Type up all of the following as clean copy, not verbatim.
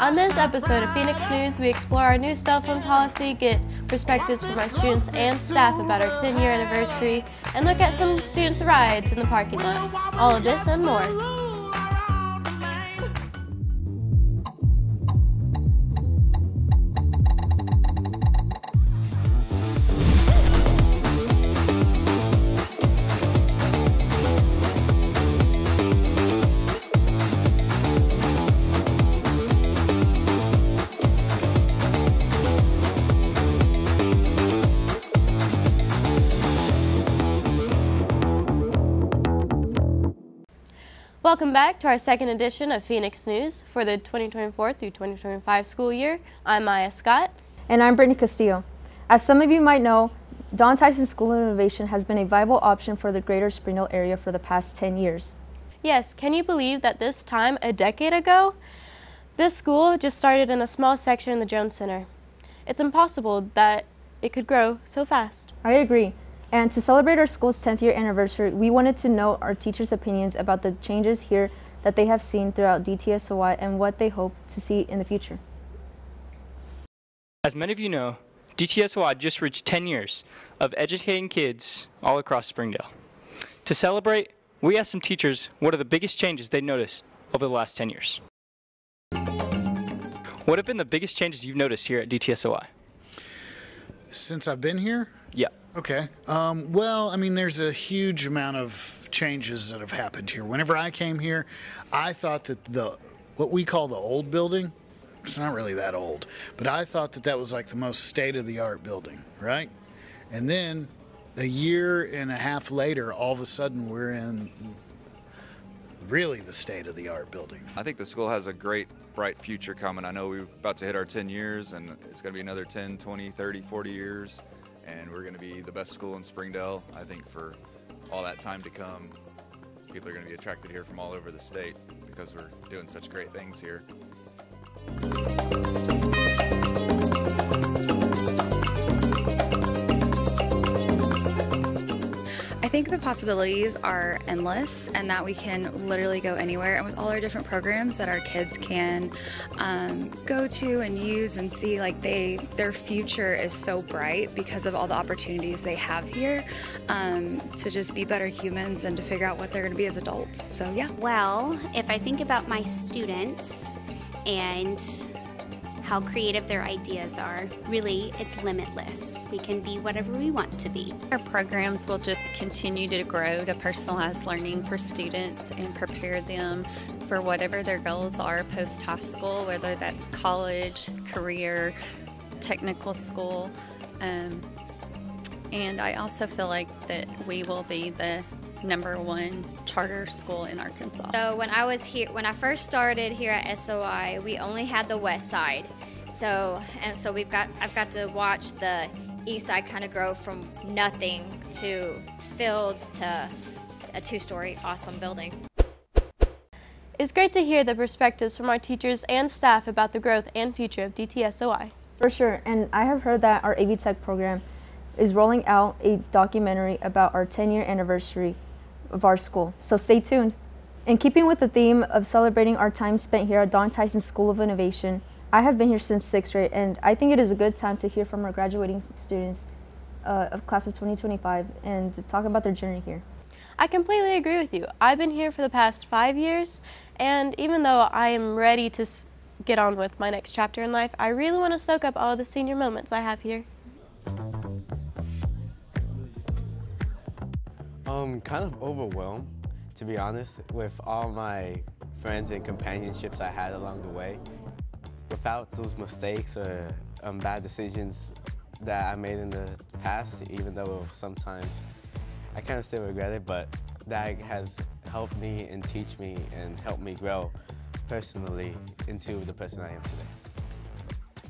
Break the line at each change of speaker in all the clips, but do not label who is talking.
On this episode of Phoenix News, we explore our new cell phone policy, get perspectives from our students and staff about our 10-year anniversary, and look at some students' rides in the parking lot. All of this and more. Welcome back to our second edition of Phoenix News for the 2024 through 2025 school year. I'm Maya Scott.
And I'm Brittany Castillo. As some of you might know, Don Tyson School of Innovation has been a viable option for the greater Springdale area for the past 10 years.
Yes, can you believe that this time a decade ago, this school just started in a small section in the Jones Center? It's impossible that it could grow so fast.
I agree. And to celebrate our school's 10th year anniversary, we wanted to know our teachers' opinions about the changes here that they have seen throughout DTSOI and what they hope to see in the future.
As many of you know, DTSOI just reached 10 years of educating kids all across Springdale. To celebrate, we asked some teachers what are the biggest changes they noticed over the last 10 years. What have been the biggest changes you've noticed here at DTSOI?
Since I've been here?
Yeah.
Okay. Well, I mean, there's a huge amount of changes that have happened here. Whenever I came here, I thought that what we call the old building, it's not really that old, but I thought that that was like the most state-of-the-art building, right? And then a year and a half later, all of a sudden we're in really the state-of-the-art building.
I think the school has a great, bright future coming. I know we're about to hit our 10 years, and it's going to be another 10, 20, 30, 40 years. And we're going to be the best school in Springdale, I think, for all that time to come. People are going to be attracted here from all over the state because we're doing such great things here.
I think the possibilities are endless and that we can literally go anywhere, and with all our different programs that our kids can go to and use and see, like their future is so bright because of all the opportunities they have here to just be better humans and to figure out what they're going to be as adults. So yeah.
Well, if I think about my students and how creative their ideas are, really it's limitless. We can be whatever we want to be.
Our programs will just continue to grow to personalize learning for students and prepare them for whatever their goals are post-high school, whether that's college, career, technical school. And I also feel like that we will be the #1 charter school in Arkansas.
So when I first started here at SOI, we only had the west side. So I've got to watch the east side kind of grow from nothing to fields to a 2-story awesome building.
It's great to hear the perspectives from our teachers and staff about the growth and future of DTSOI.
For sure, and I have heard that our AV Tech program is rolling out a documentary about our 10-year anniversary of our school, so stay tuned. In keeping with the theme of celebrating our time spent here at Don Tyson School of Innovation, I have been here since 6th grade, and I think it is a good time to hear from our graduating students of class of 2025 and to talk about their journey here.
I completely agree with you. I've been here for the past 5 years, and even though I am ready to get on with my next chapter in life, I really want to soak up all the senior moments I have here.
Kind of overwhelmed, to be honest, with all my friends and companionships I had along the way. Without those mistakes or bad decisions that I made in the past, even though sometimes I kind of still regret it, but that has helped me and teach me and helped me grow personally into the person I am today.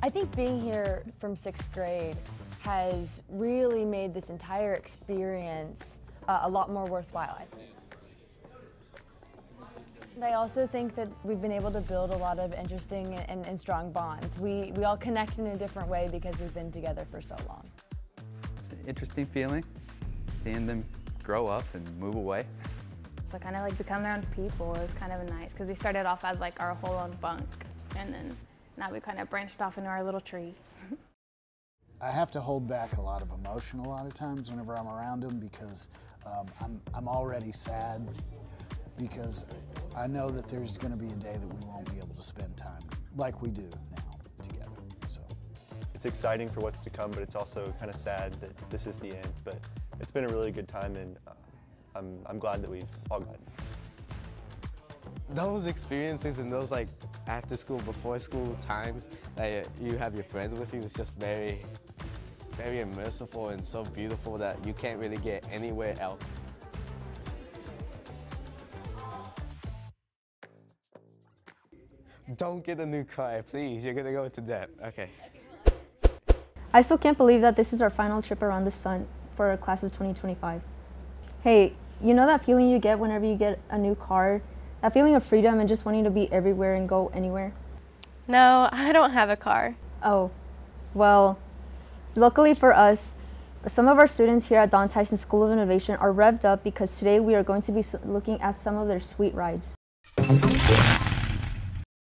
I think being here from 6th grade has really made this entire experience a lot more worthwhile. And I also think that we've been able to build a lot of interesting and strong bonds. We all connect in a different way because we've been together for so long.
It's an interesting feeling, seeing them grow up and move away. So kind of like become their own people. It was kind of nice because we started off as like our whole own bunk, and then now we kind of branched off into our little tree.
I have to hold back a lot of emotion a lot of times whenever I'm around them because I'm already sad because I know that there's going to be a day that we won't be able to spend time like we do now together. So
it's exciting for what's to come, but it's also kind of sad that this is the end. But it's been a really good time, and I'm glad that we've all gotten it.
Those experiences and those like after school, before school times that you have your friends with you is just very, very immersive and so beautiful that you can't really get anywhere else. Don't get a new car, please. You're gonna go into debt. Okay.
I still can't believe that this is our final trip around the sun for our class of 2025. Hey, you know that feeling you get whenever you get a new car? That feeling of freedom and just wanting to be everywhere and go anywhere?
No, I don't have a car.
Oh, well, luckily for us, some of our students here at Don Tyson School of Innovation are revved up because today we are going to be looking at some of their sweet rides.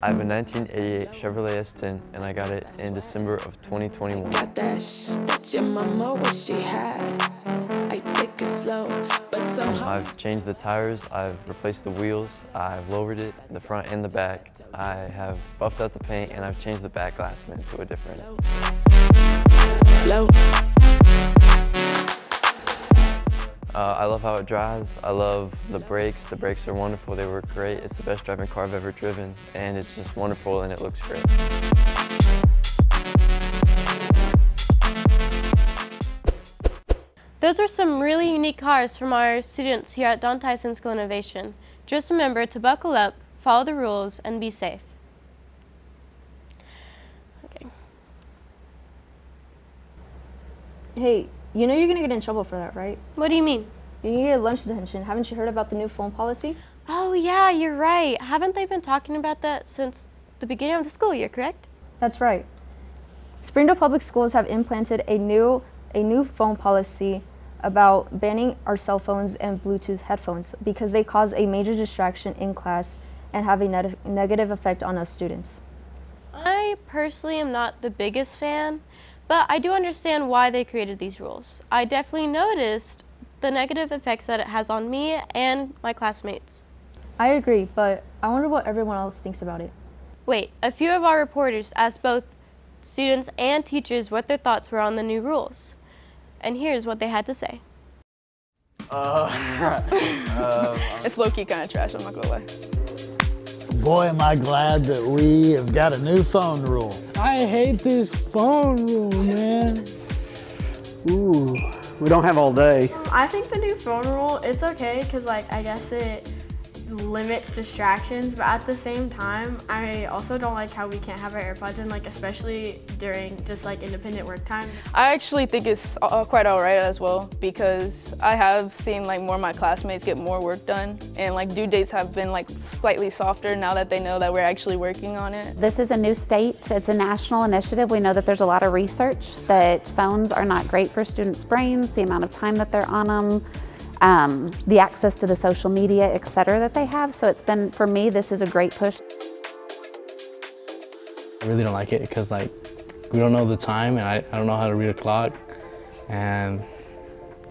I have a 1988 Chevrolet S10 and I got it in December of 2021. Got that that your mama wish she had. I take it slow, but somehow I've changed the tires, I've replaced the wheels, I've lowered it, the front and the back. I have buffed out the paint and I've changed the back glass into a different. Low. I love how it drives. I love the brakes. The brakes are wonderful. They work great. It's the best driving car I've ever driven, and it's just wonderful and it looks great.
Those are some really unique cars from our students here at Don Tyson School of Innovation. Just remember to buckle up, follow the rules, and be safe. Okay.
Hey, you know you're gonna get in trouble for that, right?
What do you mean?
You're gonna get lunch detention. Haven't you heard about the new phone policy?
Oh yeah, you're right. Haven't they been talking about that since the beginning of the school year, correct?
That's right. Springdale Public Schools have implanted a new phone policy about banning our cell phones and Bluetooth headphones because they cause a major distraction in class and have a negative effect on us students.
I personally am not the biggest fan, but I do understand why they created these rules. I definitely noticed the negative effects that it has on me and my classmates.
I agree, but I wonder what everyone else thinks about it.
Wait, a few of our reporters asked both students and teachers what their thoughts were on the new rules. And here's what they had to say.
It's low-key kind of trash, I'm not gonna lie.
Boy, am I glad that we have got a new phone rule.
I hate this phone rule, man. Ooh, we don't have all day.
I think the new phone rule, it's okay because like I guess it limits distractions, but at the same time, I also don't like how we can't have our AirPods in, like especially during just like independent work time.
I actually think it's quite alright as well because I have seen like more of my classmates get more work done, and like due dates have been like slightly softer now that they know that we're actually working on it.
This is a new state. It's a national initiative. We know that there's a lot of research that phones are not great for students' brains, the amount of time that they're on them, the access to the social media, etc. that they have. So it's been, for me, this is a great push.
I really don't like it because like we don't know the time and I don't know how to read a clock. And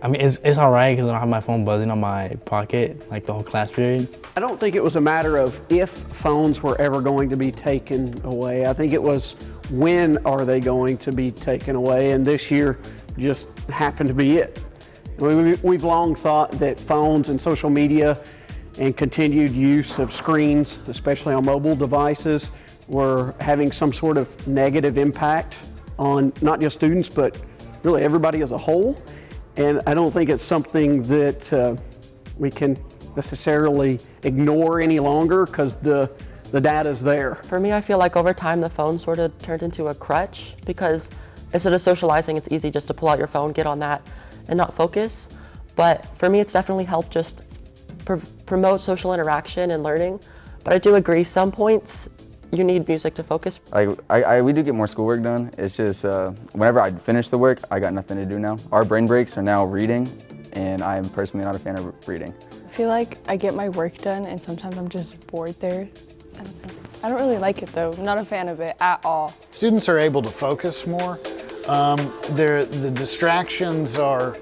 I mean, it's all right because I don't have my phone buzzing on my pocket like the whole class period.
I don't think it was a matter of if phones were ever going to be taken away. I think it was when are they going to be taken away, and this year just happened to be it. We've long thought that phones and social media and continued use of screens, especially on mobile devices, were having some sort of negative impact on not just students, but really everybody as a whole. And I don't think it's something that we can necessarily ignore any longer because the data's there.
For me, I feel like over time the phone sort of turned into a crutch because instead of socializing, it's easy just to pull out your phone, get on that, and not focus. But for me, it's definitely helped just promote social interaction and learning. But I do agree, some points you need music to focus.
We do get more schoolwork done. It's just whenever I finish the work, I got nothing to do now. Our brain breaks are now reading, and I'm personally not a fan of reading.
feel like I get my work done and sometimes I'm just bored there. I don't know. I don't really like it though. I'm not a fan of it at all.
Students are able to focus more. The distractions are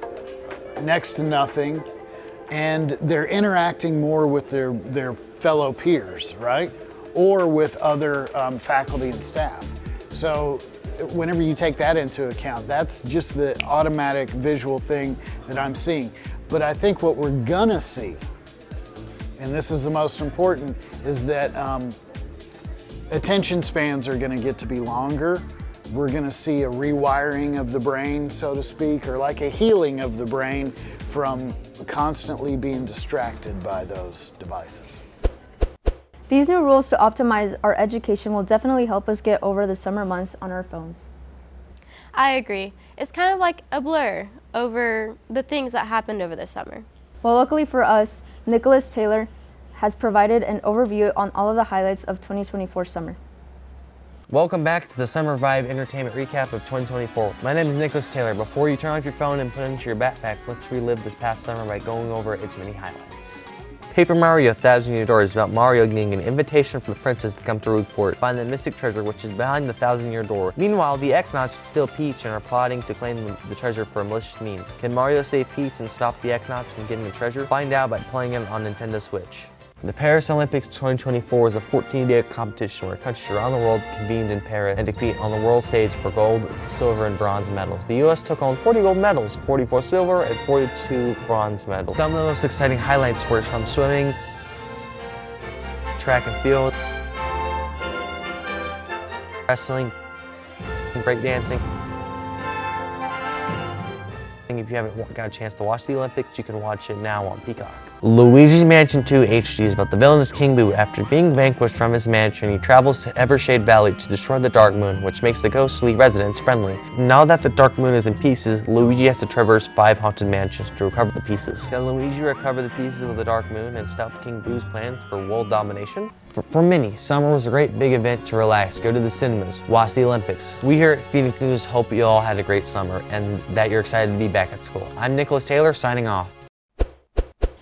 next to nothing, and they're interacting more with their fellow peers, right? Or with other faculty and staff. So whenever you take that into account, that's just the automatic visual thing that I'm seeing. But I think what we're gonna see, and this is the most important, is that attention spans are gonna get to be longer. We're gonna see a rewiring of the brain, so to speak, or like a healing of the brain from constantly being distracted by those devices.
These new rules to optimize our education will definitely help us get over the summer months on our phones.
I agree. It's kind of like a blur over the things that happened over the summer.
Well, luckily for us, Nicholas Taylor has provided an overview on all of the highlights of 2024 summer.
Welcome back to the Summer Vibe Entertainment Recap of 2024. My name is Nicholas Taylor. Before you turn off your phone and put it into your backpack, let's relive this past summer by going over its many highlights. Paper Mario 1000 Year Door is about Mario getting an invitation from the princess to come to Rookport, find the mystic treasure which is behind the 1000-year door. Meanwhile, the X-Nauts steal Peach and are plotting to claim the treasure for malicious means. Can Mario save Peach and stop the X-Nauts from getting the treasure? Find out by playing it on Nintendo Switch. The Paris Olympics 2024 is a 14-day competition where countries around the world convened in Paris and to compete on the world stage for gold, silver, and bronze medals. The U.S. took on 40 gold medals, 44 silver, and 42 bronze medals. Some of the most exciting highlights were from swimming, track and field, wrestling, breakdancing. If you haven't got a chance to watch the Olympics, you can watch it now on Peacock. Luigi's Mansion 2 HD is about the villainous King Boo. After being vanquished from his mansion, he travels to Evershade Valley to destroy the Dark Moon, which makes the ghostly residents friendly. Now that the Dark Moon is in pieces, Luigi has to traverse 5 haunted mansions to recover the pieces. Can Luigi recover the pieces of the Dark Moon and stop King Boo's plans for world domination? For many, summer was a great big event to relax, go to the cinemas, watch the Olympics. We here at Phoenix News hope you all had a great summer and that you're excited to be back at school. I'm Nicholas Taylor, signing off.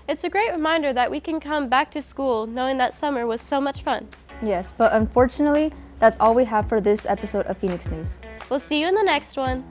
It's a great reminder that we can come back to school knowing that summer was so much fun.
Yes, but unfortunately, that's all we have for this episode of Phoenix News.
We'll see you in the next one.